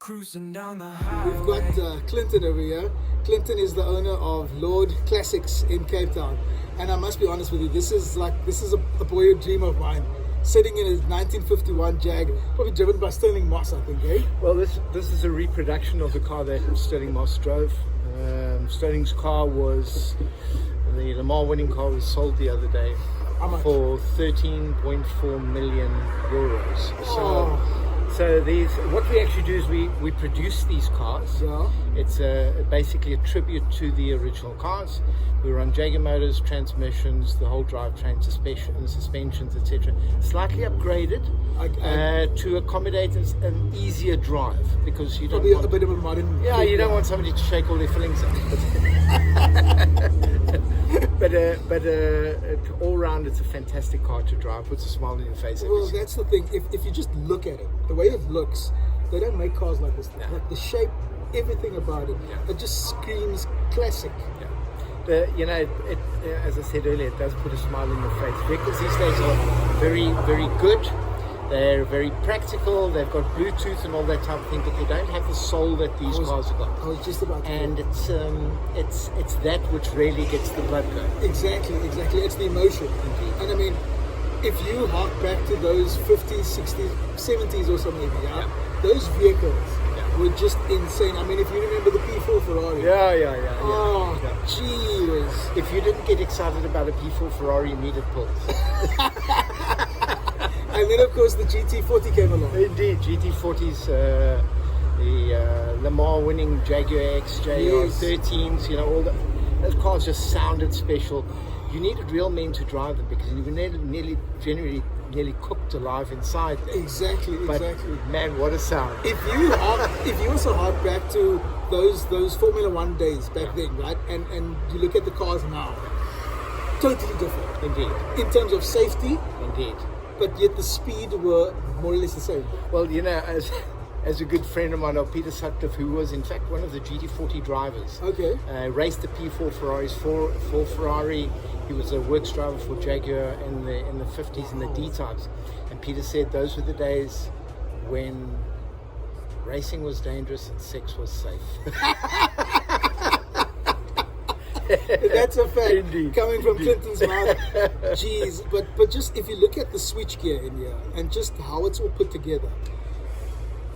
Cruising down the highway. We've got Clinton over here. Clinton is the owner of Laude Classics in Cape Town. And I must be honest with you, this is a boyhood dream of mine. Sitting in a 1951 Jag, probably driven by Sterling Moss, I think, eh? Well, this is a reproduction of the car that Sterling Moss drove. Sterling's car was, the Le Mans winning car was sold the other day for 13.4 million euros. So these, what we actually do is we produce these cars. Yeah. It's basically a tribute to the original cars. We run Jaguar motors, transmissions, the whole drivetrain, suspensions, etc. Slightly upgraded to accommodate an easier drive, because you don't Probably want a bit of a modern. Yeah, you don't want somebody to shake all their fillings up. But all round, it's a fantastic car to drive. Puts a smile on your face. Well, that's the thing. If you just look at it, the way it looks, they don't make cars like this. Yeah. Like the shape, everything about it, Yeah. it just screams classic. Yeah. As I said earlier, it does put a smile on your face. Vehicles these days are very, very good. They're very practical. They've got Bluetooth and all that type of thing, but they don't have the soul that these cars have got. I was just about to And it's that which really gets the blood going. Exactly. It's the emotion. Indeed. And I mean, if you hark back to those 50s, 60s, 70s or so maybe, yeah. Those vehicles were just insane. I mean, if you remember the P4 Ferrari. Yeah. Oh, gee whiz. If you didn't get excited about a P4 Ferrari, you needed pills. And then, of course, the GT40 came along. Indeed, GT40s, the Le Mans winning Jaguar XJ Yes. 13s, all those cars just sounded special. You needed real men to drive them, because you were nearly cooked alive inside there. Exactly. Man, what a sound! If you also hark back to those Formula One days back then, right? And you look at the cars now, totally different. Indeed. In terms of safety, Indeed. but yet the speed were more or less the same. Well, as a good friend of mine, Peter Sutcliffe, who was in fact one of the GT40 drivers, Okay. raced the P4 Ferraris for Ferrari. He was a works driver for Jaguar in the 50s in the D-types. And Peter said those were the days when racing was dangerous and sex was safe. That's a fact. Indeed. Coming from Clinton's mouth. Jeez. But just if you look at the switchgear in here and just how it's all put together,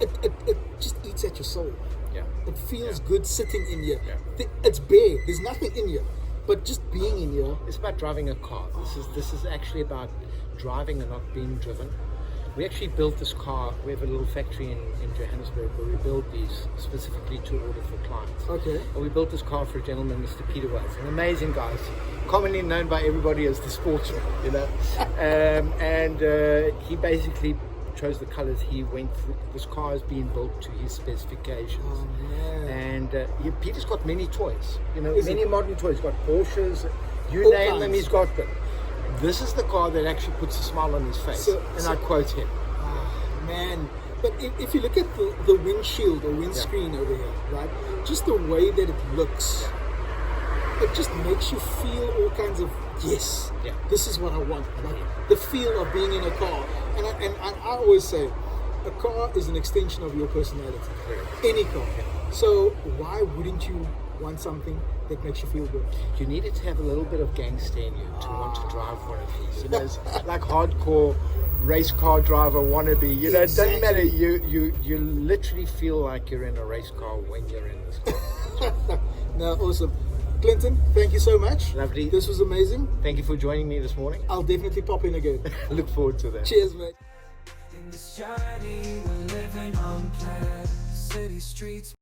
it just eats at your soul. Yeah. It feels good sitting in here. Yeah. It's bare. There's nothing in here. But just being in here. It's about driving a car. This is actually about driving and not being driven. We actually built this car. We have a little factory in Johannesburg where we build these specifically to order for clients. Okay. And we built this car for a gentleman, Mr. Peter Wells, an amazing guy, commonly known by everybody as the sportsman, and he basically chose the colors. He went through, this car has been built to his specifications. Oh, man. And Peter's got many toys, Is many it? modern toys. He's got Porsches, you All name them, kinds. he's got them. This is the car that actually puts a smile on his face, I quote him. Man, but if you look at the windshield or windscreen over here, right? Just the way that it looks, it just makes you feel all kinds of, yes, this is what I want. Like the feel of being in a car. And I always say, a car is an extension of your personality. Any car. So why wouldn't you want something that makes you feel good? You needed to have a little bit of gangster in you to want to drive one of these. It's like hardcore race car driver wannabe. It doesn't matter. You literally feel like you're in a race car when you're in this car. No, awesome. Clinton, thank you so much. Lovely. This was amazing. Thank you for joining me this morning. I'll definitely pop in again. Look forward to that. Cheers, mate. In this journey, we're living on plan. City streets.